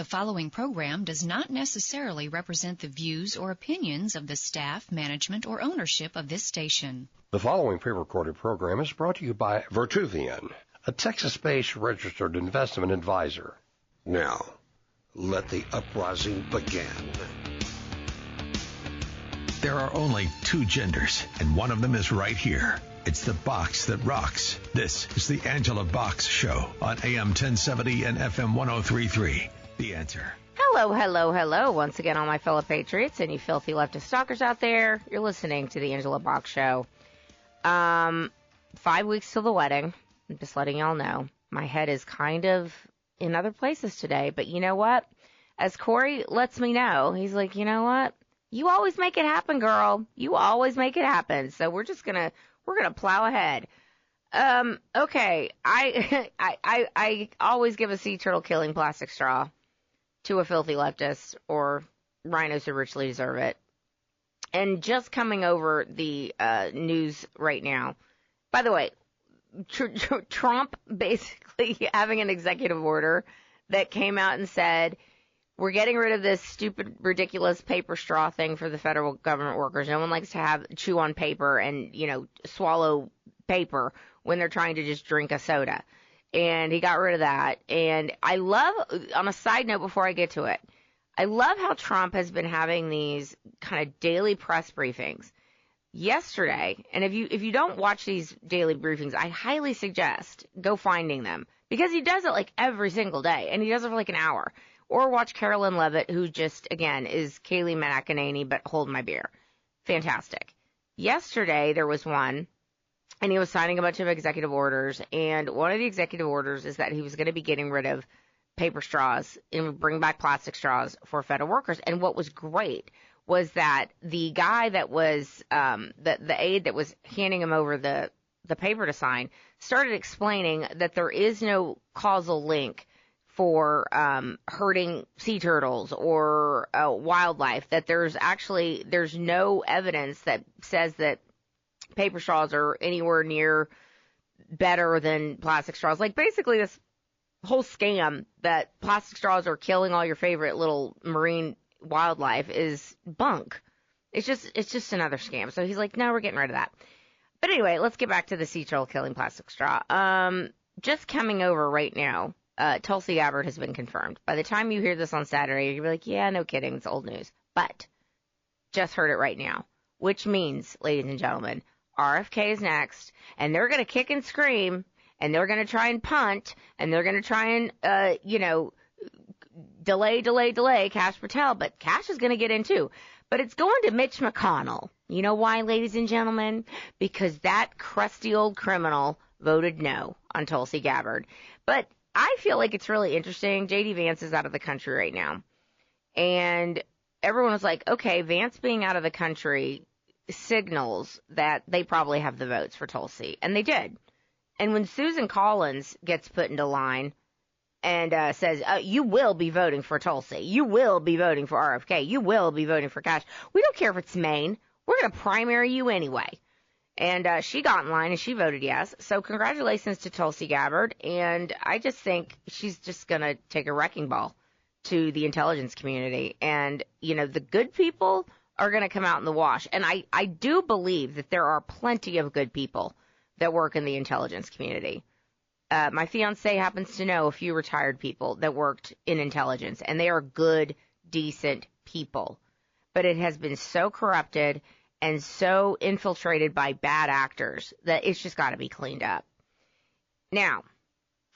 The following program does not necessarily represent the views or opinions of the staff, management, or ownership of this station. The following pre-recorded program is brought to you by Vertuvian, a Texas-based registered investment advisor. Now, let the uprising begin. There are only two genders, and one of them is right here. It's the box that rocks. This is the Angela Box Show on AM 1070 and FM 1033. The Answer. Hello, hello, hello. Once again, all my fellow patriots and you filthy leftist stalkers out there, you're listening to the Angela Box Show. 5 weeks till the wedding. I'm just letting y'all know. My head is kind of in other places today, but you know what? As Corey lets me know, he's like, you know what? You always make it happen, girl. You always make it happen. So we're gonna plow ahead. Okay. I always give a sea turtle killing plastic straw to a filthy leftist or rhinos who richly deserve it. And just coming over the news right now. By the way, Trump basically having an executive order that came out and said, we're getting rid of this stupid, ridiculous paper straw thing for the federal government workers. No one likes to chew on paper and, swallow paper when they're trying to just drink a soda. And he got rid of that. And I love, on a side note before I get to it, I love how Trump has been having these kind of daily press briefings. Yesterday, and if you don't watch these daily briefings, I highly suggest go finding them. Because he does it like every single day, and he does it for like an hour. Or watch Carolyn Levitt, who just, again, is Kayleigh McEnany, but hold my beer. Fantastic. Yesterday, there was one, and he was signing a bunch of executive orders, and one of the executive orders is that he was going to be getting rid of paper straws and bring back plastic straws for federal workers. And what was great was that the guy that was, the aide that was handing him over the paper to sign started explaining that there is no causal link for hurting sea turtles or wildlife, that there's no evidence that says that paper straws are anywhere near better than plastic straws. Like basically this whole scam that plastic straws are killing all your favorite little marine wildlife is bunk. It's just another scam. So he's like, no, we're getting rid of that. But anyway, let's get back to the sea turtle killing plastic straw. Just coming over right now. Tulsi Gabbard has been confirmed. By the time you hear this on Saturday, you'll be like, yeah, no kidding, it's old news. But just heard it right now, which means, ladies and gentlemen, RFK is next, and they're going to kick and scream, and they're going to try and punt, and they're going to try and, delay Kash Patel, but Kash is going to get in too. But it's going to Mitch McConnell. You know why, ladies and gentlemen? Because that crusty old criminal voted no on Tulsi Gabbard. But I feel like it's really interesting. J.D. Vance is out of the country right now. And everyone was like, okay, Vance being out of the country signals that they probably have the votes for Tulsi. And they did. And when Susan Collins gets put into line and says, you will be voting for Tulsi. You will be voting for RFK. You will be voting for Kash. We don't care if it's Maine. We're going to primary you anyway. And she got in line and she voted yes. So congratulations to Tulsi Gabbard. And I just think she's just going to take a wrecking ball to the intelligence community. And, the good people are going to come out in the wash. And I do believe that there are plenty of good people that work in the intelligence community. My fiance happens to know a few retired people that worked in intelligence. And they are good, decent people. But it has been so corrupted and so infiltrated by bad actors that it's just got to be cleaned up. Now,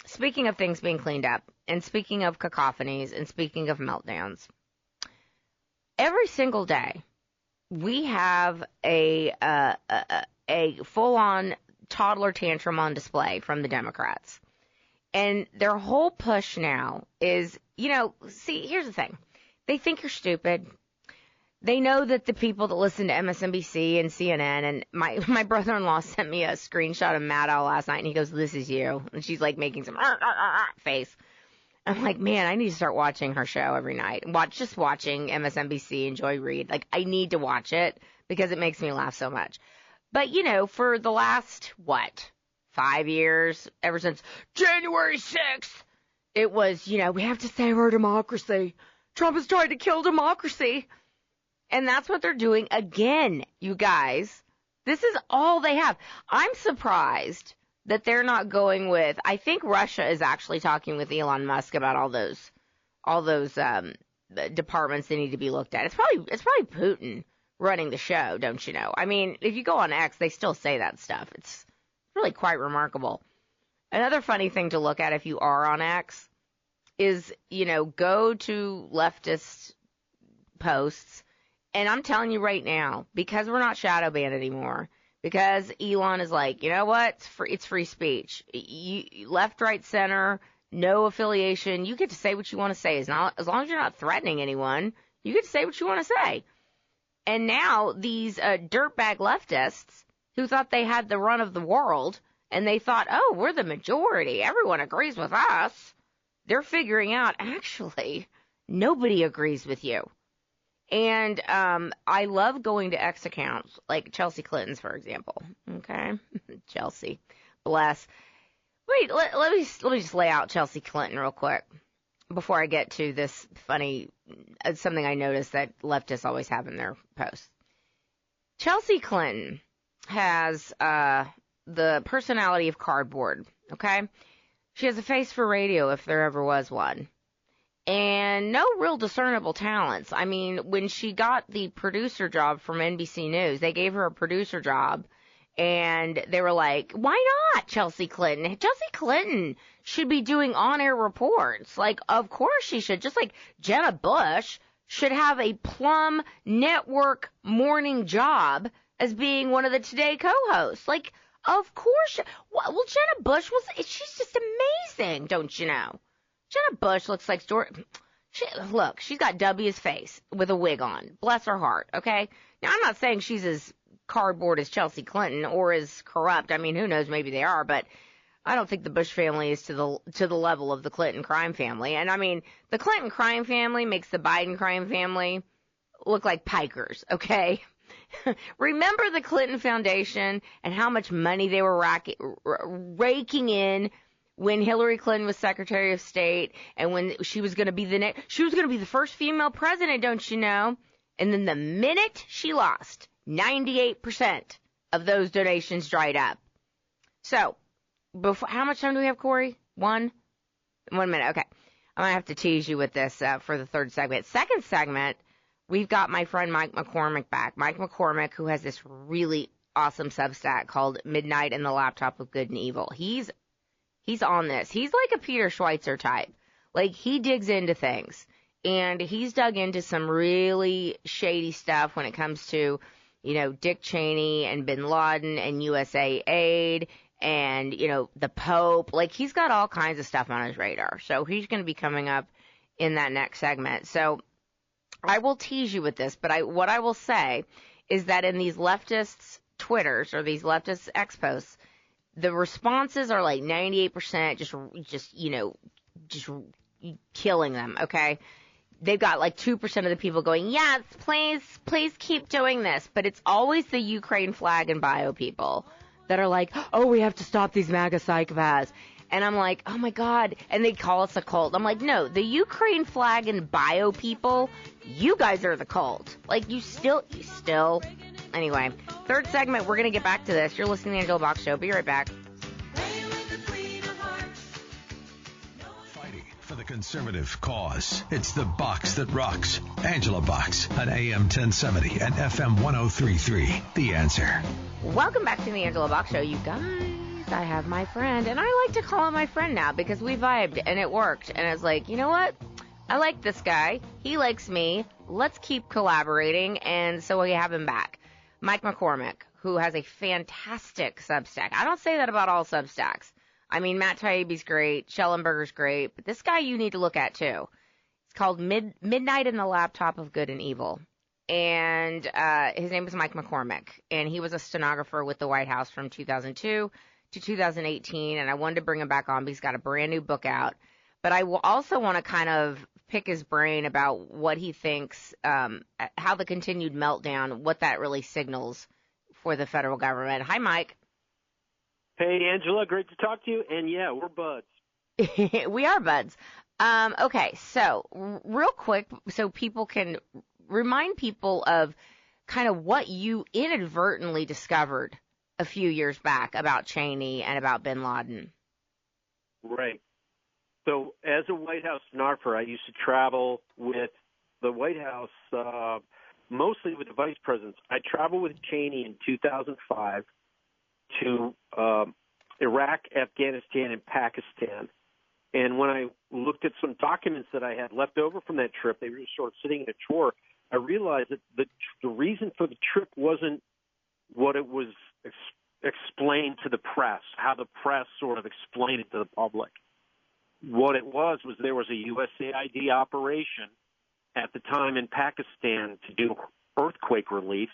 speaking of things being cleaned up, and speaking of cacophonies, and speaking of meltdowns, every single day we have a full-on toddler tantrum on display from the Democrats. And their whole push now is, see, here's the thing. They think you're stupid. They know that the people that listen to MSNBC and CNN, and my brother-in-law sent me a screenshot of Maddow last night, and he goes, this is you. And she's like making some face. I'm like, man, I need to start watching her show every night. Just watching MSNBC and Joy Reid. Like, I need to watch it because it makes me laugh so much. But, for the last, 5 years, ever since January 6th, it was, we have to save our democracy. Trump is trying to kill democracy. And that's what they're doing again, you guys. This is all they have. I'm surprised that they're not going with, I think Russia is actually talking with Elon Musk about all those departments that need to be looked at. It's probably Putin running the show, don't you know? I mean, if you go on X, they still say that stuff. It's really quite remarkable. Another funny thing to look at if you are on X is, go to leftist posts. And I'm telling you right now, because we're not shadow banned anymore, because Elon is like, you know what? It's free speech. Left, right, center, no affiliation. You get to say what you want to say. As long as you're not threatening anyone, you get to say what you want to say. And now these dirtbag leftists who thought they had the run of the world, and they thought, oh, we're the majority. Everyone agrees with us. They're figuring out, actually, nobody agrees with you. And I love going to X accounts, like Chelsea Clinton's, for example. Okay? Chelsea. Bless. Wait, let me just lay out Chelsea Clinton real quick before I get to this funny, something I noticed that leftists always have in their posts. Chelsea Clinton has the personality of cardboard, okay? She has a face for radio if there ever was one. And no real discernible talents. I mean, when she got the producer job from NBC News, they gave her a producer job, and they were like, why not Chelsea Clinton? Chelsea Clinton should be doing on-air reports. Like, of course she should. Just like Jenna Bush should have a plum network morning job as being one of the Today co-hosts. Like, of course. Well, Jenna Bush she's just amazing, don't you know? Jenna Bush looks like she's got W's face with a wig on. Bless her heart, okay? Now, I'm not saying she's as cardboard as Chelsea Clinton or as corrupt. I mean, who knows? Maybe they are, but I don't think the Bush family is to the level of the Clinton crime family. And I mean, the Clinton crime family makes the Biden crime family look like pikers, okay? Remember the Clinton Foundation and how much money they were raking in when Hillary Clinton was Secretary of State, and when she was going to be the first female president, don't you know? And then the minute she lost, 98% of those donations dried up. So, how much time do we have, Corey? 1 minute. Okay. I'm going to have to tease you with this for the third segment. Second segment, we've got my friend Mike McCormick back. Mike McCormick, who has this really awesome Substack called Midnight in the Laptop of Good and Evil. He's on this. He's like a Peter Schweitzer type. Like, he digs into things. And he's dug into some really shady stuff when it comes to, Dick Cheney and Bin Laden and USAID and, the Pope. Like, he's got all kinds of stuff on his radar. So he's going to be coming up in that next segment. So I will tease you with this, but what I will say is that in these leftists' Twitters or these leftist X posts, the responses are like 98% just killing them, okay? They've got like 2% of the people going, yes, please keep doing this. But it's always the Ukraine flag and bio people that are like, oh, we have to stop these MAGA psychopaths. And I'm like, oh my God. And they call us a cult. I'm like, no, the Ukraine flag and bio people, you guys are the cult. Like, you still. Anyway, third segment, we're going to get back to this. You're listening to the Angela Box Show. Be right back. Fighting for the conservative cause. It's the box that rocks. Angela Box on AM 1070 and FM 1033. The Answer. Welcome back to the Angela Box Show, you guys. I have my friend, and I like to call him my friend now because we vibed, and it worked. And I was like, you know what? I like this guy. He likes me. Let's keep collaborating, and so we have him back. Mike McCormick, who has a fantastic Substack. I don't say that about all Substacks. I mean, Matt Taibbi's great, Schellenberger's great, but this guy you need to look at too. It's called Midnight in the Laptop of Good and Evil. And his name is Mike McCormick, and he was a stenographer with the White House from 2002 to 2018, and I wanted to bring him back on because he's got a brand new book out. But I will also want to kind of pick his brain about what he thinks, how the continued meltdown, what that really signals for the federal government. Hi, Mike. Hey, Angela. Great to talk to you. And, yeah, we're buds. We are buds. Okay, so real quick, so people can remind people of kind of what you inadvertently discovered a few years back about Cheney and about bin Laden. Right. So as a White House stenographer, I used to travel with the White House, mostly with the vice presidents. I traveled with Cheney in 2005 to Iraq, Afghanistan, and Pakistan. And when I looked at some documents that I had left over from that trip, they were sort of sitting in a drawer, I realized that the reason for the trip wasn't what it was explained to the press, how the press sort of explained it to the public. What it was there was a USAID operation at the time in Pakistan to do earthquake relief,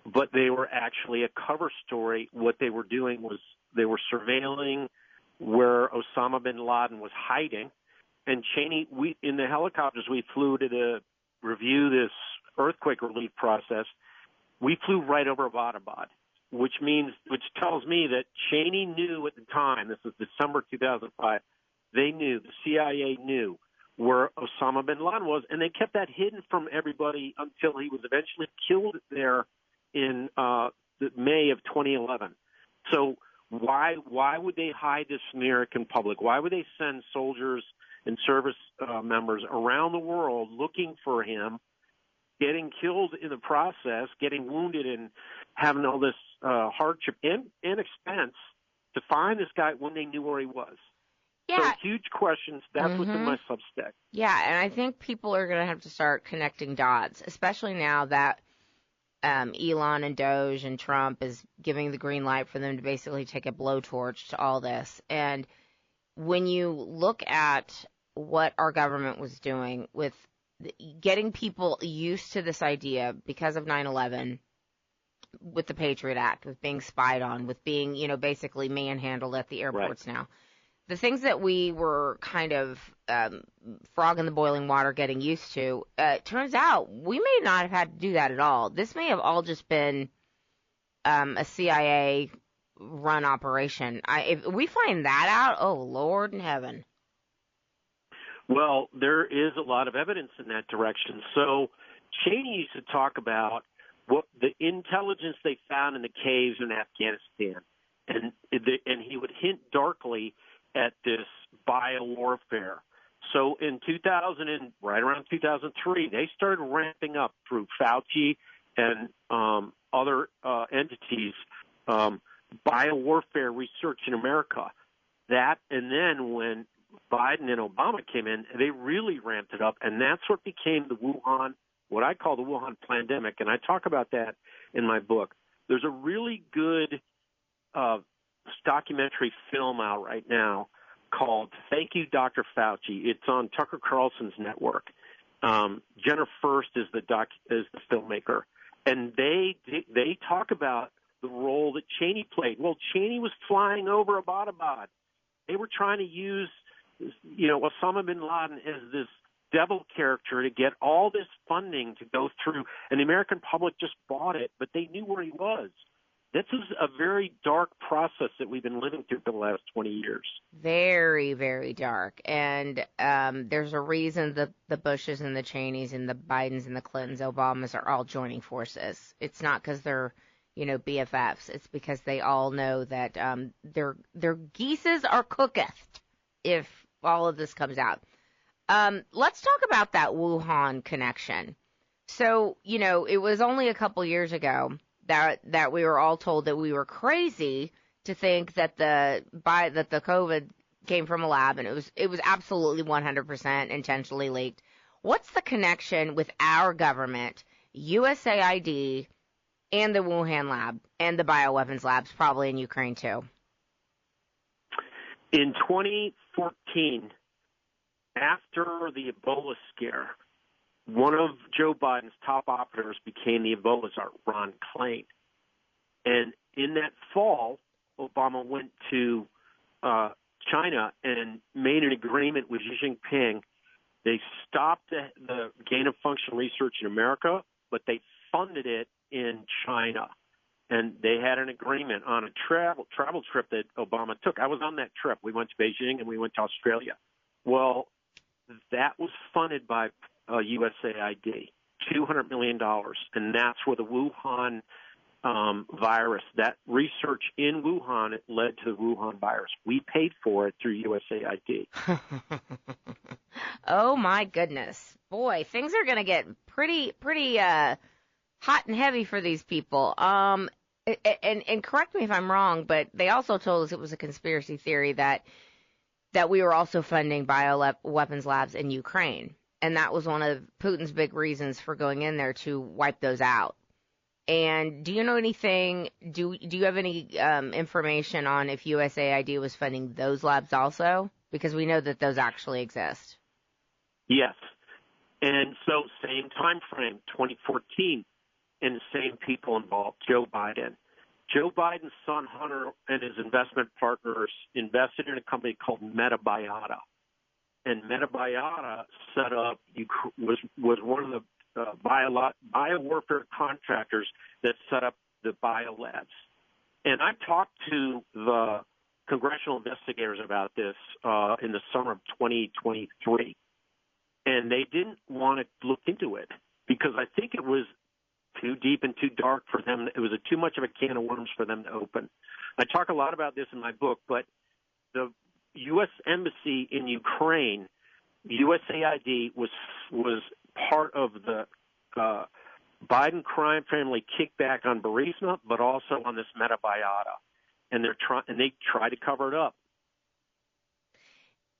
but they were actually a cover story. What they were doing was they were surveilling where Osama bin Laden was hiding. And Cheney, in the helicopters we flew to review this earthquake relief process, we flew right over Abbottabad, which tells me that Cheney knew at the time, this was December 2005, the CIA knew where Osama bin Laden was, and they kept that hidden from everybody until he was eventually killed there in May of 2011. So why would they hide this from the American public? Why would they send soldiers and service members around the world looking for him, getting killed in the process, getting wounded, and having all this hardship and expense to find this guy when they knew where he was? Yeah. So huge questions. That's what's in my Substack. Yeah, and I think people are going to have to start connecting dots, especially now that Elon and DOGE and Trump is giving the green light for them to basically take a blowtorch to all this. And when you look at what our government was doing with getting people used to this idea because of 9/11, with the Patriot Act, with being spied on, with being, basically manhandled at the airports now. The things that we were kind of frog in the boiling water getting used to, turns out we may not have had to do that at all. This may have all just been a CIA-run operation. If we find that out, oh, Lord in heaven. Well, there is a lot of evidence in that direction. So Cheney used to talk about what the intelligence they found in the caves in Afghanistan, and he would hint darkly at this biowarfare. So in right around 2003, they started ramping up through Fauci and other entities biowarfare research in America. That, and then when Biden and Obama came in, they really ramped it up, and that's what became what I call the Wuhan pandemic, and I talk about that in my book. There's a really good documentary film out right now called "Thank You, Dr. Fauci." It's on Tucker Carlson's network. Jenna First is the filmmaker, and they talk about the role that Cheney played. Well, Cheney was flying over Abbottabad. They were trying to use, Osama bin Laden as this devil character to get all this funding to go through, and the American public just bought it, but they knew where he was. This is a very dark process that we've been living through for the last 20 years. Very, very dark. And there's a reason the Bushes and the Cheneys and the Bidens and the Clintons, Obamas are all joining forces. It's not because they're, BFFs. It's because they all know that their geeses are cooketh if all of this comes out. Let's talk about that Wuhan connection. So, it was only a couple years ago that we were all told that we were crazy to think that the COVID came from a lab, and it was absolutely 100% intentionally leaked. What's the connection with our government, USAID, and the Wuhan lab, and the bioweapons labs, probably in Ukraine too? In 2014, after the Ebola scare, one of Joe Biden's top operators became the Ebola czar, Ron Klain. And in that fall, Obama went to China and made an agreement with Xi Jinping. They stopped the gain-of-function research in America, but they funded it in China. and they had an agreement on a travel trip that Obama took. I was on that trip. We went to Beijing and we went to Australia. Well, that was funded by USAID, $200 million, and that's where the Wuhan virus, that research in Wuhan, it led to the Wuhan virus. We paid for it through USAID. Oh my goodness, boy, things are going to get pretty hot and heavy for these people. And correct me if I'm wrong, but they also told us it was a conspiracy theory that we were also funding bioweapons labs in Ukraine, and that was one of Putin's big reasons for going in there to wipe those out. And do you know anything? Do you have any information on if USAID was funding those labs also? Because we know that those actually exist. Yes, and so same time frame, 2014, and the same people involved. Joe Biden. Joe Biden's son Hunter and his investment partners invested in a company called Metabiota, and Metabiota set up was one of the biowarfare contractors that set up the biolabs. And I talked to the congressional investigators about this in the summer of 2023, and they didn't want to look into it because I think it was too deep and too dark for them. It was too much of a can of worms for them to open. I talk a lot about this in my book, but the U.S. Embassy in Ukraine, USAID, was part of the Biden crime family kickback on Burisma, but also on this Metabiota, and they try to cover it up.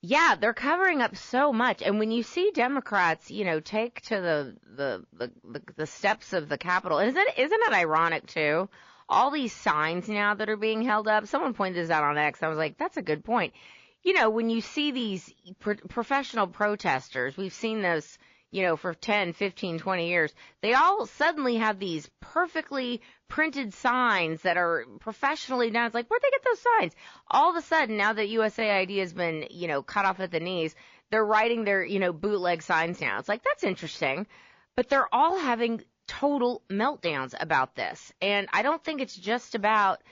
Yeah, they're covering up so much, and when you see Democrats, take to the steps of the Capitol, isn't it ironic too? All these signs now that are being held up. Someone pointed this out on X. I was like, that's a good point. When you see these professional protesters, we've seen this, for 10, 15, 20 years, they all suddenly have these perfectly printed signs that are professionally done. It's like, where'd they get those signs? All of a sudden, now that USAID has been, cut off at the knees, they're writing their, bootleg signs now. It's like, that's interesting. But they're all having total meltdowns about this. And I don't think it's just about,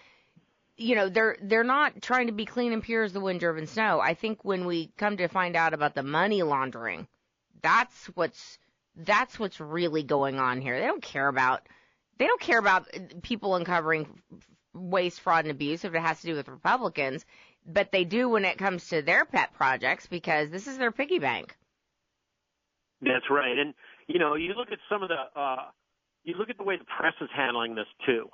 they're not trying to be clean and pure as the wind-driven snow. I think when we come to find out about the money laundering, that's what's really going on here. They don't care about people uncovering waste, fraud, and abuse if it has to do with Republicans, but they do when it comes to their pet projects because this is their piggy bank. That's right, and you look at some of you look at the way the press is handling this too.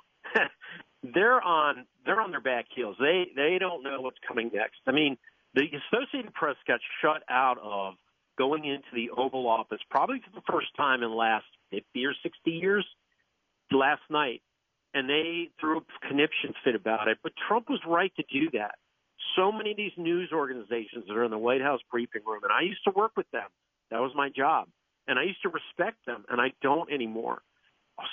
They're on their back heels. They don't know what's coming next. I mean, the Associated Press got shut out of going into the Oval Office probably for the first time in the last 50 or 60 years last night, and they threw a conniption fit about it. But Trump was right to do that. So many of these news organizations that are in the White House briefing room, and I used to work with them. That was my job. And I used to respect them, and I don't anymore.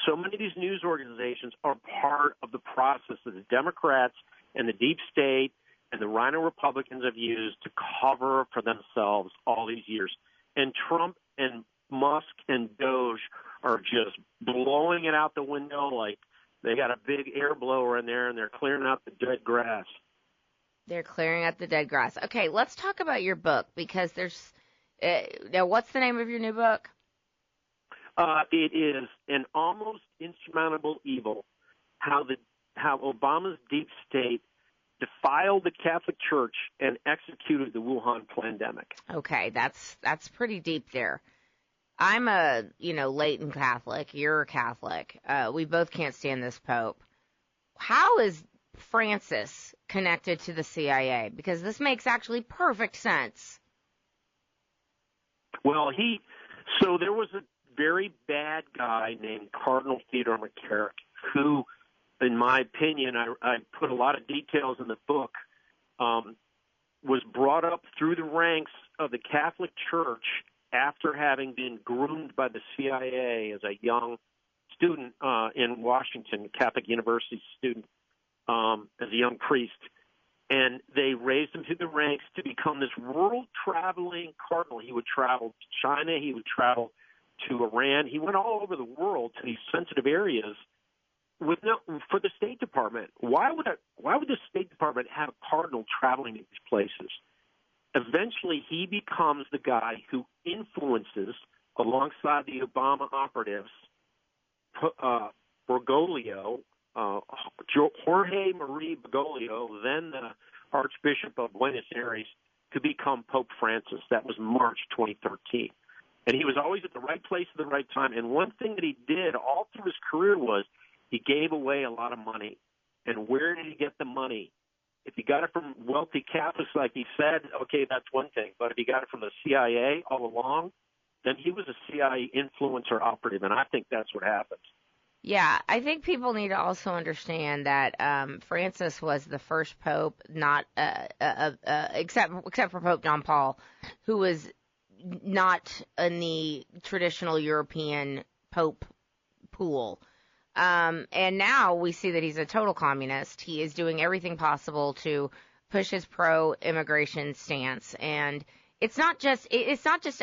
So many of these news organizations are part of the process that the Democrats and the deep state and the Rhino Republicans have used to cover for themselves all these years. And Trump and Musk and DOGE are just blowing it out the window like they got a big air blower in there and they're clearing out the dead grass. They're clearing out the dead grass. Okay, let's talk about your book because there's now what's the name of your new book? It is An Almost Insurmountable Evil, how Obama's deep state defiled the Catholic Church and executed the Wuhan pandemic. Okay, that's pretty deep there. I'm a, latent Catholic. You're a Catholic. We both can't stand this Pope. How is Francis connected to the CIA? Because this makes actually perfect sense. Well, so there was a very bad guy named Cardinal Theodore McCarrick who, in my opinion, I put a lot of details in the book, was brought up through the ranks of the Catholic Church after having been groomed by the CIA as a young student in Washington, Catholic University student, as a young priest. And they raised him through the ranks to become this world-traveling cardinal. He would travel to China. He would travel to Iran. He went all over the world to these sensitive areas for the State Department, why would the State Department have a cardinal traveling to these places? Eventually, he becomes the guy who influences, alongside the Obama operatives, Bergoglio, Jorge Marie Bergoglio, then the Archbishop of Buenos Aires, to become Pope Francis. That was March 2013. And he was always at the right place at the right time. And one thing that he did all through his career was he gave away a lot of money. And where did he get the money? If he got it from wealthy Catholics, like he said, okay, that's one thing. But if he got it from the CIA all along, then he was a CIA influencer operative. And I think that's what happened. Yeah, I think people need to also understand that Francis was the first pope, not except for Pope John Paul, who was not in the traditional European pope pool. And now we see that he's a total communist. He is doing everything possible to push his pro-immigration stance, and it's not just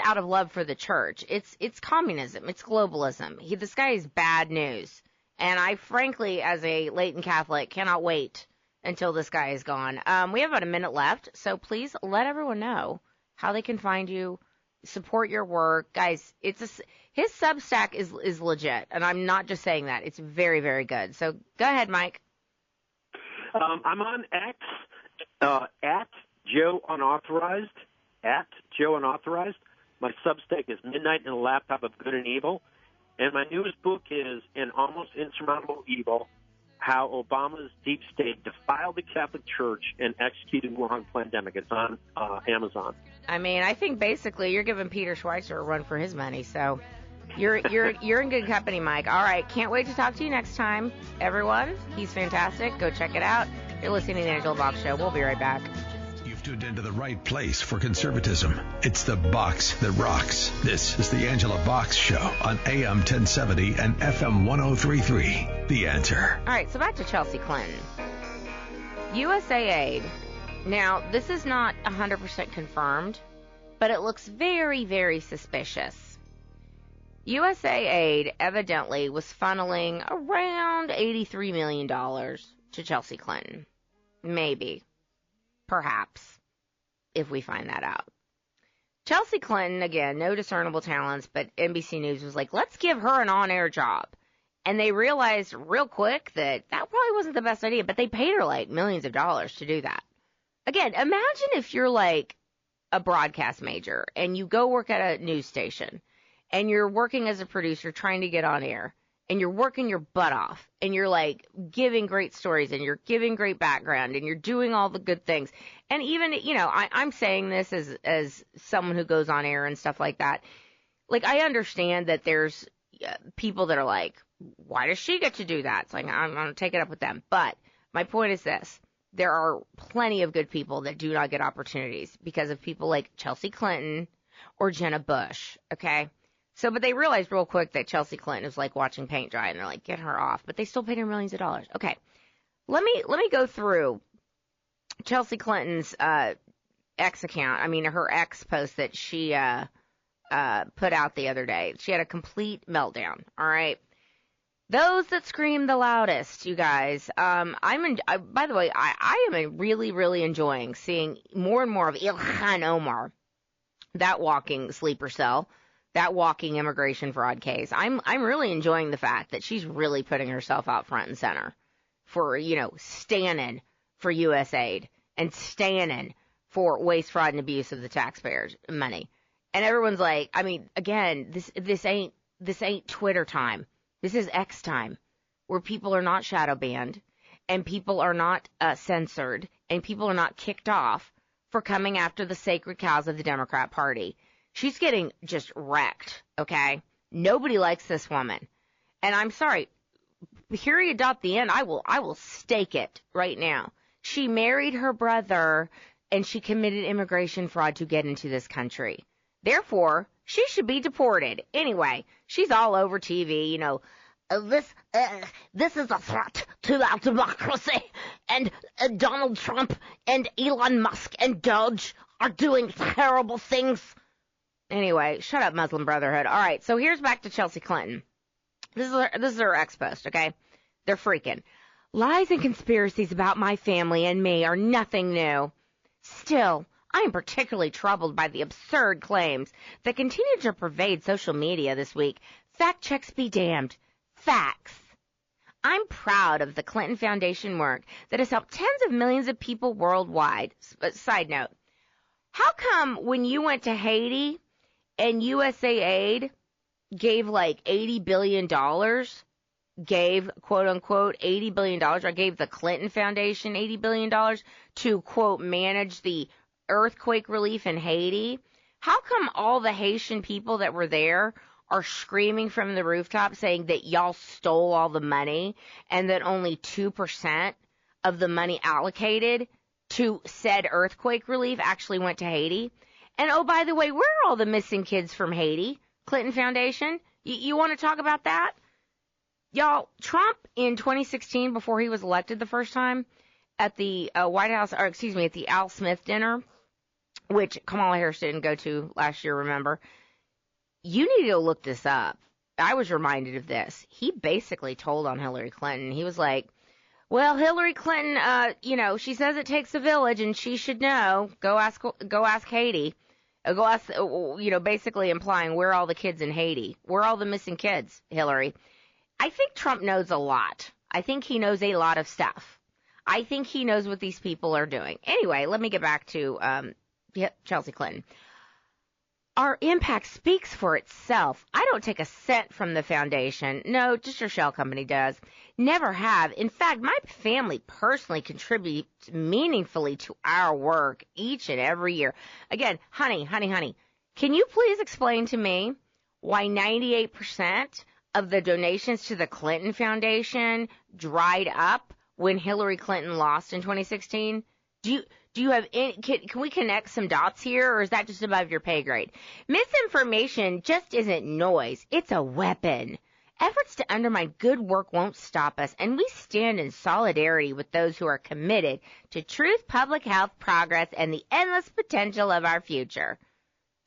out of love for the church. It's communism. It's globalism. This guy is bad news. And I frankly, as a latent Catholic, cannot wait until this guy is gone. We have about a minute left, so please let everyone know how they can find you, support your work. Guys, his Substack is legit, and I'm not just saying that. It's very, very good. So go ahead, Mike. I'm on X, at Joe Unauthorized. At Joe Unauthorized. My Substack is Midnight in the Laptop of Good and Evil. And my newest book is An Almost Insurmountable Evil, How Obama's Deep State Defiled the Catholic Church and Executed War on Pandemic. It's on Amazon. I mean, I think basically you're giving Peter Schweitzer a run for his money, so you're in good company, Mike. All right, can't wait to talk to you next time, everyone. He's fantastic. Go check it out. You're listening to the Angela Box Show. We'll be right back. You've tuned into the right place for conservatism. It's the box that rocks. This is the Angela Box Show on AM 1070 and FM 1033. The Answer. All right, so back to Chelsea Clinton. USAID. Now, this is not 100% confirmed, but it looks very, very suspicious. USAID evidently was funneling around $83 million to Chelsea Clinton. Maybe. Perhaps, if we find that out. Chelsea Clinton, again, no discernible talents, but NBC News was like, let's give her an on-air job. And they realized real quick that probably wasn't the best idea, but they paid her like millions of dollars to do that. Again, imagine if you're like a broadcast major and you go work at a news station and you're working as a producer trying to get on air. And you're working your butt off, and you're like giving great stories, and you're giving great background, and you're doing all the good things. And even, I'm saying this as someone who goes on air and stuff like that. Like, I understand that there's people that are like, why does she get to do that? It's like, I'm going to take it up with them. But my point is this. There are plenty of good people that do not get opportunities because of people like Chelsea Clinton or Jenna Bush, okay? So, but they realized real quick that Chelsea Clinton is like watching paint dry, and they're like, get her off. But they still paid her millions of dollars. Okay, let me go through Chelsea Clinton's X account. I mean, her X post that she put out the other day. She had a complete meltdown. All right, those that scream the loudest, you guys. By the way, I am really, really enjoying seeing more and more of Ilhan Omar, that walking sleeper cell. That walking immigration fraud case. I'm really enjoying the fact that she's really putting herself out front and center for, standing for USAID and standing for waste, fraud, and abuse of the taxpayers' money. And everyone's like, I mean, again, this ain't Twitter time. This is X time, where people are not shadow banned and people are not censored and people are not kicked off for coming after the sacred cows of the Democrat Party. She's getting just wrecked, okay? Nobody likes this woman. And I'm sorry, period, dot, the end, I will stake it right now. She married her brother, and she committed immigration fraud to get into this country. Therefore, she should be deported. Anyway, she's all over TV, this is a threat to our democracy, and Donald Trump and Elon Musk and DOGE are doing terrible things. Anyway, shut up, Muslim Brotherhood. All right, so here's back to Chelsea Clinton. This is her ex post, okay? They're freaking. Lies and conspiracies about my family and me are nothing new. Still, I am particularly troubled by the absurd claims that continue to pervade social media this week. Fact checks be damned. Facts. I'm proud of the Clinton Foundation work that has helped tens of millions of people worldwide. Side note, how come when you went to Haiti and USAID gave like $80 billion, gave, quote unquote, $80 billion, or gave the Clinton Foundation $80 billion to, quote, manage the earthquake relief in Haiti? How come all the Haitian people that were there are screaming from the rooftop saying that y'all stole all the money and that only 2% of the money allocated to said earthquake relief actually went to Haiti? And oh, by the way, where are all the missing kids from Haiti? Clinton Foundation? You want to talk about that? Y'all, Trump in 2016, before he was elected the first time, at the White House, or excuse me, at the Al Smith dinner, which Kamala Harris didn't go to last year, remember? You need to look this up. I was reminded of this. He basically told on Hillary Clinton. He was like, well, Hillary Clinton, she says it takes a village and she should know. Go ask Haiti. Go ask, basically implying where are all the kids in Haiti? Where are all the missing kids, Hillary? I think Trump knows a lot. I think he knows a lot of stuff. I think he knows what these people are doing. Anyway, let me get back to Chelsea Clinton. Our impact speaks for itself. I don't take a cent from the foundation. No, just your shell company does. Never have. In fact, my family personally contributes meaningfully to our work each and every year. Again, honey, can you please explain to me why 98% of the donations to the Clinton Foundation dried up when Hillary Clinton lost in 2016? Do you have any, can we connect some dots here, or is that just above your pay grade? Misinformation just isn't noise. It's a weapon. Efforts to undermine good work won't stop us, and we stand in solidarity with those who are committed to truth, public health, progress, and the endless potential of our future.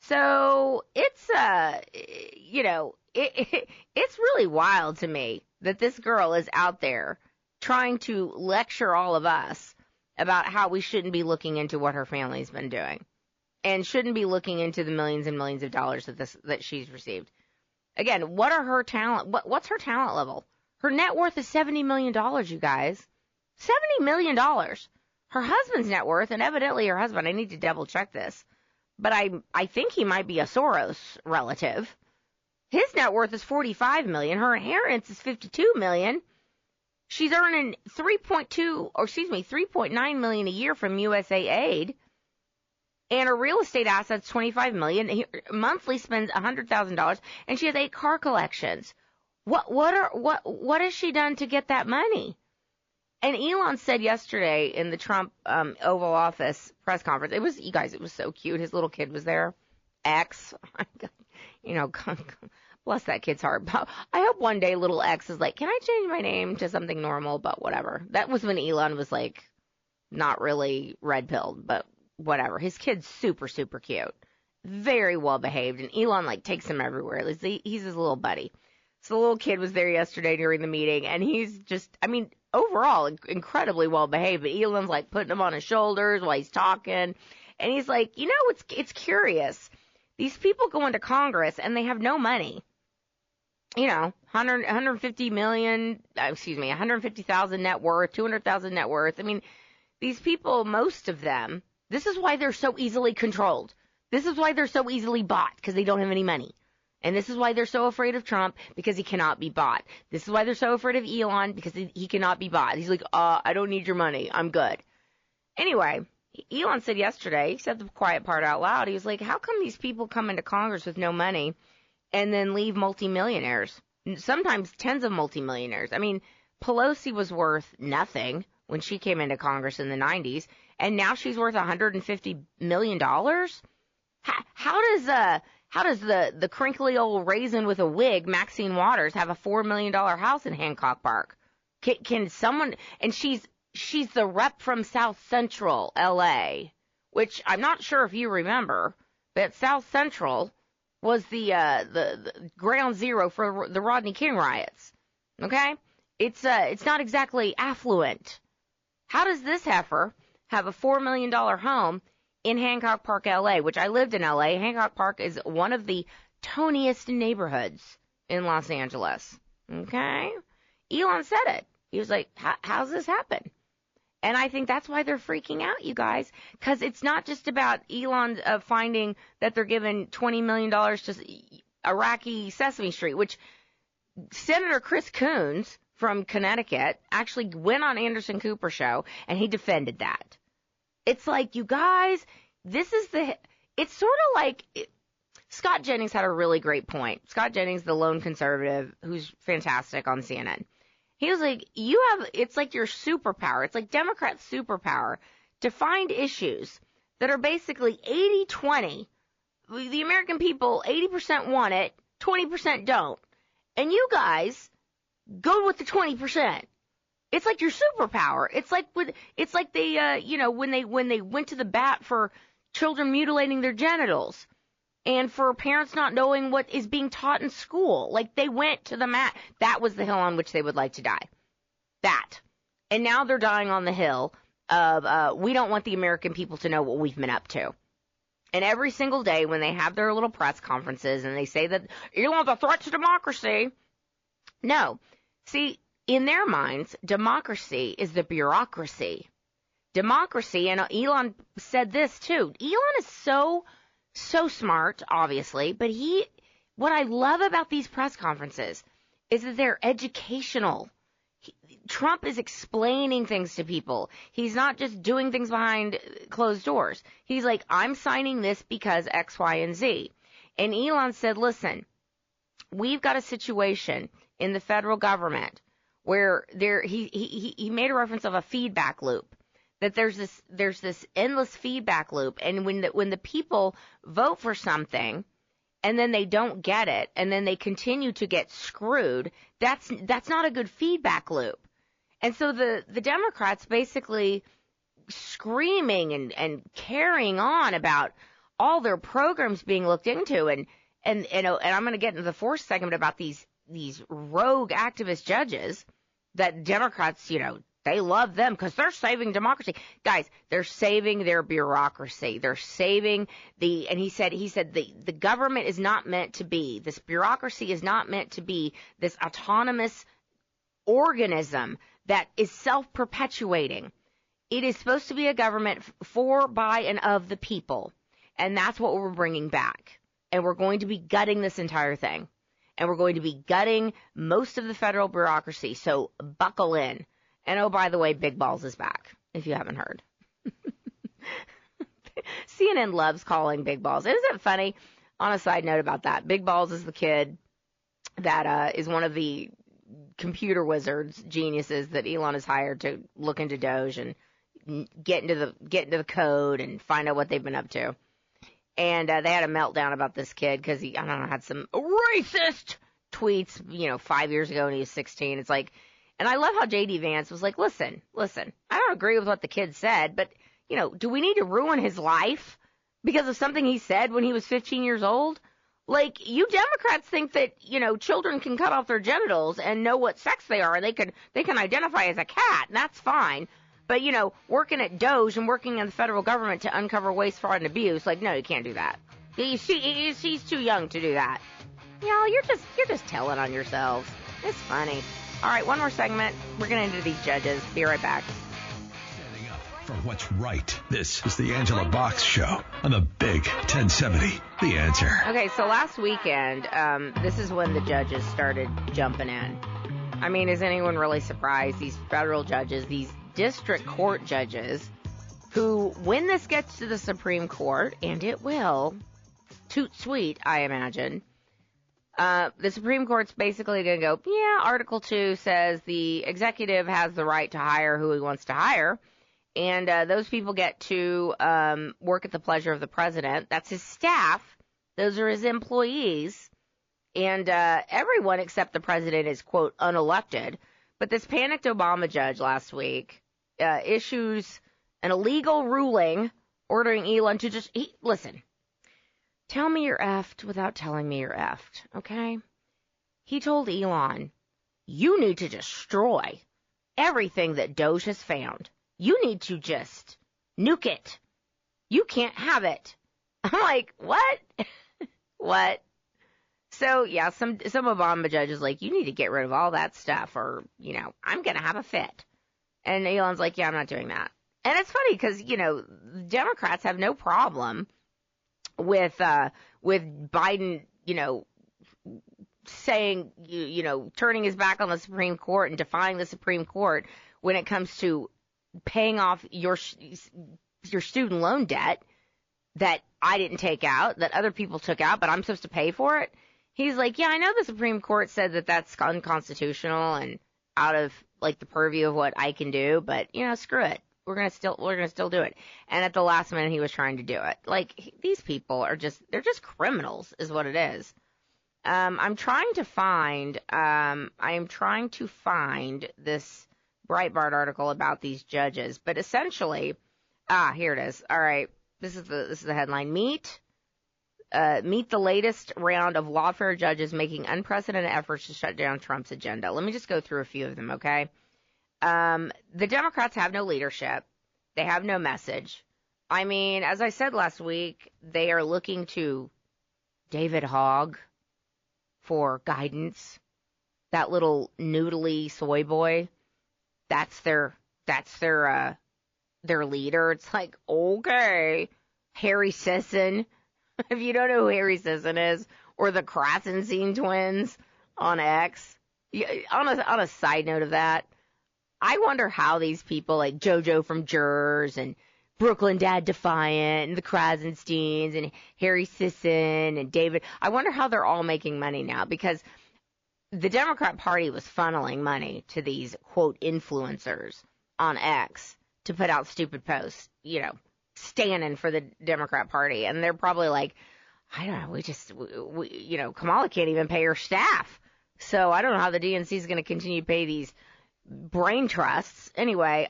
So it's, it's really wild to me that this girl is out there trying to lecture all of us about how we shouldn't be looking into what her family's been doing and shouldn't be looking into the millions and millions of dollars that she's received. Again, what are her talent? What's her talent level? Her net worth is $70 million, you guys. $70 million. Her husband's net worth, and evidently her husband, I need to double check this, but I think he might be a Soros relative. His net worth is $45 million. Her inheritance is $52 million. She's earning $3.9 million a year from USAID, and her real estate assets $25 million. He monthly spends $100,000, and she has 8 car collections. What has she done to get that money? And Elon said yesterday in the Trump Oval Office press conference, it was so cute. His little kid was there, X, bless that kid's heart. I hope one day little X is like, can I change my name to something normal? But whatever. That was when Elon was like, not really red-pilled, but whatever. His kid's super, super cute. Very well behaved. And Elon takes him everywhere. He's his little buddy. So the little kid was there yesterday during the meeting, and he's just, overall incredibly well behaved. But Elon's putting him on his shoulders while he's talking. And he's like, it's curious. These people go into Congress and they have no money. 150,000 net worth, 200,000 net worth. These people, most of them, this is why they're so easily controlled. This is why they're so easily bought, because they don't have any money. And this is why they're so afraid of Trump, because he cannot be bought. This is why they're so afraid of Elon, because he cannot be bought. He's like, I don't need your money. I'm good. Anyway, Elon said yesterday, he said the quiet part out loud. He was like, how come these people come into Congress with no money and then leave multimillionaires? Sometimes tens of multimillionaires. Pelosi was worth nothing when she came into Congress in the 90s, and now she's worth $150 million? How does the crinkly old raisin with a wig, Maxine Waters, have a $4 million house in Hancock Park? Can someone, and she's the rep from South Central LA, which I'm not sure if you remember, but South Central was the ground zero for the Rodney King riots. Okay? It's not exactly affluent. How does this heifer have a $4 million home in Hancock Park, LA, which I lived in LA. Hancock Park is one of the toniest neighborhoods in Los Angeles. Okay? Elon said it. He was like, how's this happen? And I think that's why they're freaking out, you guys, because it's not just about Elon finding that they're giving $20 million to Iraqi Sesame Street, which Senator Chris Coons from Connecticut actually went on Anderson Cooper's show, and he defended that. It's like, you guys, it's sort of like, Scott Jennings had a really great point. Scott Jennings, the lone conservative, who's fantastic on CNN. He was like, it's like your superpower. It's like Democrats' superpower to find issues that are basically 80-20. The American people, 80% want it, 20% don't. And you guys go with the 20%. It's like your superpower. It's like they, when they went to the bat for children mutilating their genitals and for parents not knowing what is being taught in school. Like, they went to the mat. That was the hill on which they would like to die. That. And now they're dying on the hill of, we don't want the American people to know what we've been up to. And every single day when they have their little press conferences and they say that Elon's a threat to democracy. No. See, in their minds, democracy is the bureaucracy. Democracy, and Elon said this too. Elon is so smart, obviously, but what I love about these press conferences is that they're educational. Trump is explaining things to people. He's not just doing things behind closed doors. He's like, I'm signing this because X, Y, and Z. And Elon said, listen, we've got a situation in the federal government where he made a reference of a feedback loop. That there's this endless feedback loop, and when the people vote for something and then they don't get it and then they continue to get screwed, that's not a good feedback loop. And so the Democrats basically screaming and carrying on about all their programs being looked into, and I'm going to get into the fourth segment about these rogue activist judges that Democrats, they love them because they're saving democracy. Guys, they're saving their bureaucracy. They're saving and he said the government is not meant to be, this bureaucracy is not meant to be this autonomous organism that is self-perpetuating. It is supposed to be a government for, by, and of the people. And that's what we're bringing back. And we're going to be gutting this entire thing. And we're going to be gutting most of the federal bureaucracy. So buckle in. And oh, by the way, Big Balls is back, if you haven't heard. CNN loves calling Big Balls. Isn't it funny? On a side note about that, Big Balls is the kid that is one of the computer wizards, geniuses that Elon has hired to look into DOGE and get into the code and find out what they've been up to. And they had a meltdown about this kid because he, I don't know, had some racist tweets, 5 years ago when he was 16. It's like, and I love how J.D. Vance was like, listen, I don't agree with what the kid said, but, do we need to ruin his life because of something he said when he was 15 years old? Like, you Democrats think that, children can cut off their genitals and know what sex they are, and they can identify as a cat, and that's fine. But, working at DOGE and working in the federal government to uncover waste, fraud, and abuse, like, no, you can't do that. She's too young to do that. You're just telling on yourselves. It's funny. All right, one more segment. We're going to into these judges. Be right back. Standing up for what's right. This is the Angela Box Show on the Big 1070. The Answer. Okay, so last weekend, this is when the judges started jumping in. I mean, is anyone really surprised? These federal judges, these district court judges, who, when this gets to the Supreme Court, and it will, toot sweet, I imagine, the Supreme Court's basically going to go, yeah, Article 2 says the executive has the right to hire who he wants to hire, and those people get to work at the pleasure of the president. That's his staff. Those are his employees. And everyone except the president is, quote, unelected. But this panicked Obama judge last week issues an illegal ruling ordering Elon to just, listen, tell me you're effed without telling me you're effed, okay? He told Elon, you need to destroy everything that DOGE has found. You need to just nuke it. You can't have it. I'm like, what? What? So, yeah, some Obama judges like, you need to get rid of all that stuff or, I'm going to have a fit. And Elon's like, yeah, I'm not doing that. And it's funny because, Democrats have no problem with Biden, saying, turning his back on the Supreme Court and defying the Supreme Court when it comes to paying off your student loan debt that I didn't take out, that other people took out, but I'm supposed to pay for it. He's like, yeah, I know the Supreme Court said that that's unconstitutional and out of like the purview of what I can do, but screw it. We're gonna still do it. And at the last minute, he was trying to do it. Like, these people they're just criminals, is what it is. I'm trying to find this Breitbart article about these judges, but essentially, here it is. All right, this is the headline. Meet the latest round of lawfare judges making unprecedented efforts to shut down Trump's agenda. Let me just go through a few of them, okay? The Democrats have no leadership. They have no message. I mean, as I said last week, they are looking to David Hogg for guidance. That little noodly soy boy. That's their leader. It's like, okay, Harry Sisson. If you don't know who Harry Sisson is, or the Krasenstein twins on X. On a side note of that, I wonder how these people like JoJo from Jurors and Brooklyn Dad Defiant and the Krasensteins and Harry Sisson and David, I wonder how they're all making money now, because the Democrat Party was funneling money to these, quote, influencers on X to put out stupid posts, standing for the Democrat Party. And they're probably like, I don't know, we Kamala can't even pay her staff. So I don't know how the DNC is going to continue to pay these brain trusts. Anyway,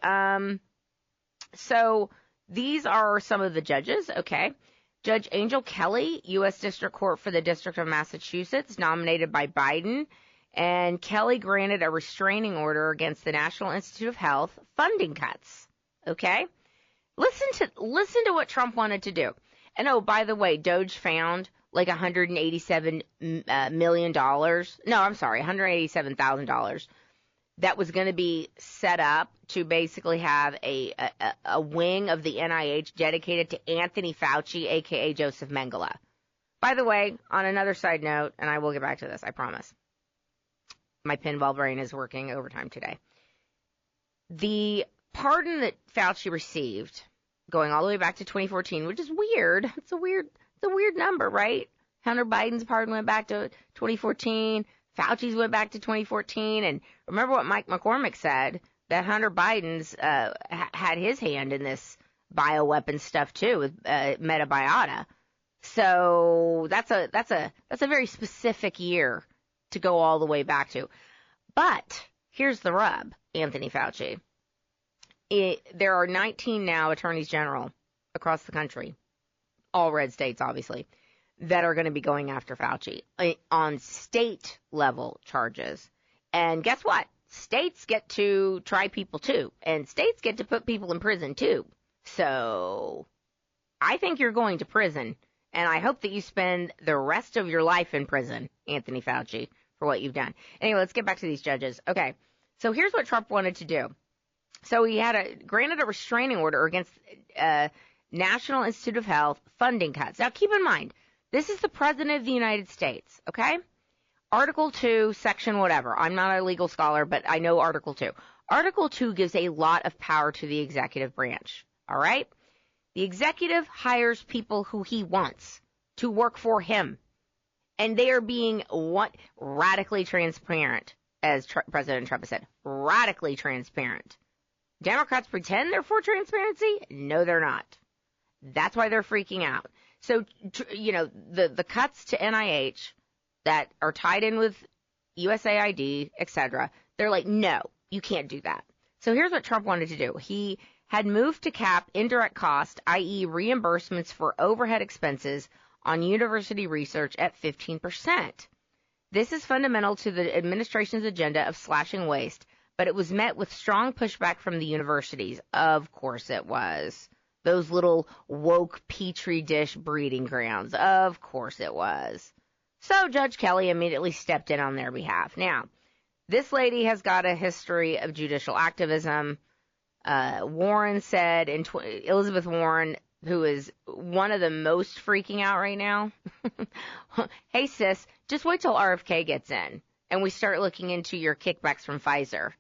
so these are some of the judges, okay. Judge Angel Kelly, U.S. District Court for the District of Massachusetts, nominated by Biden. And Kelly granted a restraining order against the National Institute of Health funding cuts, okay. Listen to what Trump wanted to do. And oh, by the way, DOGE found like $187 million. No, I'm sorry, $187,000 that was going to be set up to basically have a wing of the NIH dedicated to Anthony Fauci, a.k.a. Joseph Mengele. By the way, on another side note, and I will get back to this, I promise. My pinball brain is working overtime today. The pardon that Fauci received, going all the way back to 2014, which is weird. It's a weird number, right? Hunter Biden's pardon went back to 2014. Fauci's went back to 2014. And remember what Mike McCormick said, that Hunter Biden's had his hand in this bioweapon stuff too with Metabiota. So that's a very specific year to go all the way back to. But here's the rub, Anthony Fauci. There are 19 now attorneys general across the country, all red states, obviously, that are going to be going after Fauci on state level charges. And guess what? States get to try people too, and states get to put people in prison too. So I think you're going to prison, and I hope that you spend the rest of your life in prison, Anthony Fauci, for what you've done. Anyway, let's get back to these judges. Okay, so here's what Trump wanted to do. So he had granted a restraining order against National Institute of Health funding cuts. Now, keep in mind, this is the President of the United States, okay? Article 2, section whatever. I'm not a legal scholar, but I know Article 2. Article 2 gives a lot of power to the executive branch, all right? The executive hires people who he wants to work for him, and they are being radically transparent, as President Trump has said, radically transparent. Democrats pretend they're for transparency. No, they're not. That's why they're freaking out. So, the cuts to NIH that are tied in with USAID, etc., they're like, no, you can't do that. So here's what Trump wanted to do. He had moved to cap indirect cost, i.e. reimbursements for overhead expenses on university research at 15%. This is fundamental to the administration's agenda of slashing waste, but it was met with strong pushback from the universities. Of course it was. Those little woke petri dish breeding grounds. Of course it was. So Judge Kelly immediately stepped in on their behalf. Now, this lady has got a history of judicial activism. Warren said, Elizabeth Warren, who is one of the most freaking out right now, hey sis, just wait till RFK gets in and we start looking into your kickbacks from Pfizer.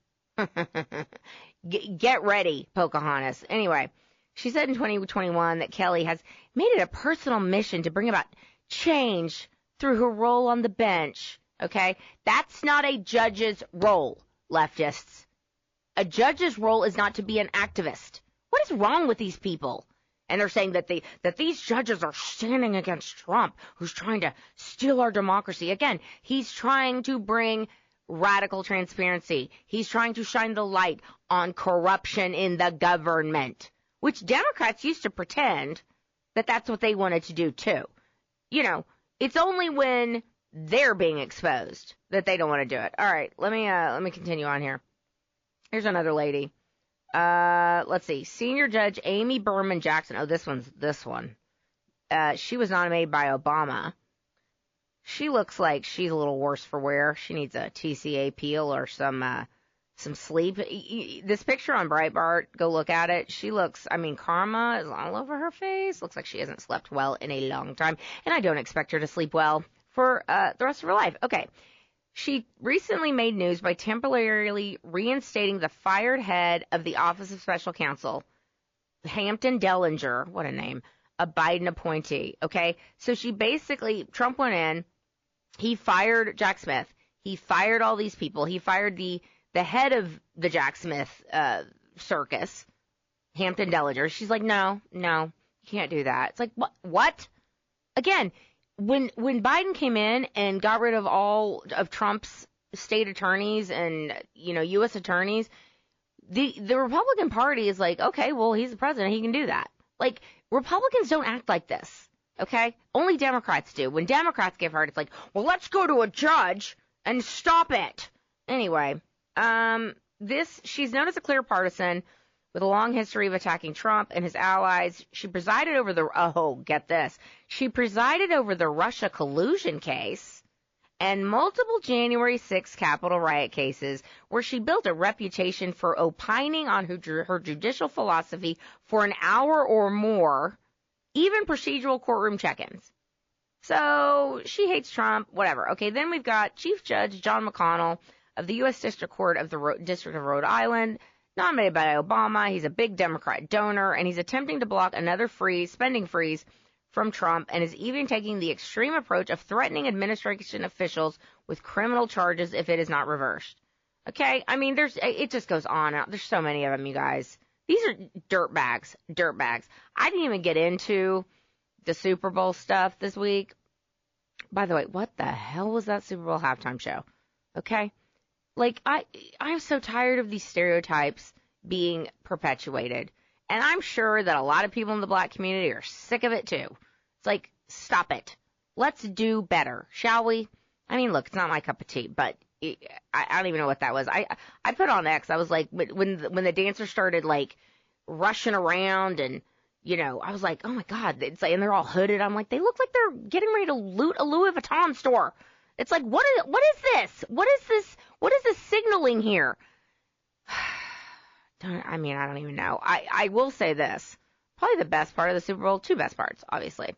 Get ready, Pocahontas. Anyway, she said in 2021 that Kelly has made it a personal mission to bring about change through her role on the bench. Okay? That's not a judge's role, leftists. A judge's role is not to be an activist. What is wrong with these people? And they're saying that these judges are standing against Trump, who's trying to steal our democracy. Again, he's trying to bring radical transparency. He's trying to shine the light on corruption in the government, which Democrats used to pretend that that's what they wanted to do too. You know, it's only when they're being exposed that they don't want to do it. All right, let me continue on here. Here's another lady. Let's see. Senior Judge Amy Berman Jackson. Oh, this one. She was nominated by Obama. She looks like she's a little worse for wear. She needs a TCA peel or some sleep. This picture on Breitbart, go look at it. She looks, karma is all over her face. Looks like she hasn't slept well in a long time. And I don't expect her to sleep well for the rest of her life. Okay. She recently made news by temporarily reinstating the fired head of the Office of Special Counsel, Hampton Dellinger, what a name, a Biden appointee, okay? So she basically, Trump went in, he fired Jack Smith, he fired all these people, he fired the head of the Jack Smith circus, Hampton Dellinger. She's like, no, you can't do that. It's like, what? Again, When Biden came in and got rid of all of Trump's state attorneys and, U.S. attorneys, the Republican Party is like, okay, well, he's the president. He can do that. Like, Republicans don't act like this, okay? Only Democrats do. When Democrats get hurt, it's like, well, let's go to a judge and stop it. Anyway, she's known as a clear partisan with a long history of attacking Trump and his allies. She presided over She presided over the Russia collusion case and multiple January 6th Capitol riot cases where she built a reputation for opining on her judicial philosophy for an hour or more, even procedural courtroom check-ins. So she hates Trump, whatever. Okay, then we've got Chief Judge John McConnell of the U.S. District Court of the District of Rhode Island, nominated by Obama. He's a big Democrat donor, and he's attempting to block another spending freeze from Trump, and is even taking the extreme approach of threatening administration officials with criminal charges if it is not reversed. Okay? It just goes on. There's so many of them, you guys. These are dirtbags. I didn't even get into the Super Bowl stuff this week. By the way, what the hell was that Super Bowl halftime show? Okay? Like, I'm so tired of these stereotypes being perpetuated. And I'm sure that a lot of people in the black community are sick of it too. It's like, stop it. Let's do better, shall we? Look, it's not my cup of tea, but I don't even know what that was. I put on X. I was like, when the dancers started like rushing around and, I was like, oh my God, it's like, and they're all hooded. I'm like, they look like they're getting ready to loot a Louis Vuitton store. It's like, what is this? What is this signaling here? I don't even know. I will say this. Probably the best part of the Super Bowl, two best parts, obviously.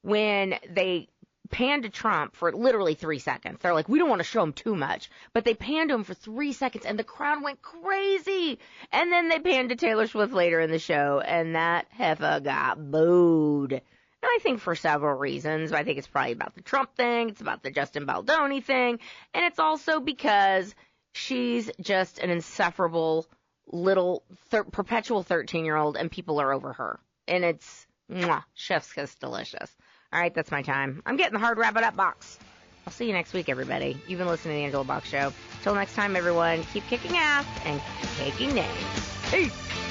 When they panned to Trump for literally 3 seconds. They're like, we don't want to show him too much. But they panned to him for 3 seconds, and the crowd went crazy. And then they panned to Taylor Swift later in the show, and that heifer got booed. And I think for several reasons. I think it's probably about the Trump thing. It's about the Justin Baldoni thing. And it's also because she's just an insufferable little perpetual 13-year-old, and people are over her. And it's chef's kiss delicious. All right, that's my time. I'm getting the hard wrap-it-up box. I'll see you next week, everybody. You've been listening to the Angela Box Show. Till next time, everyone, keep kicking ass and keep taking names. Peace.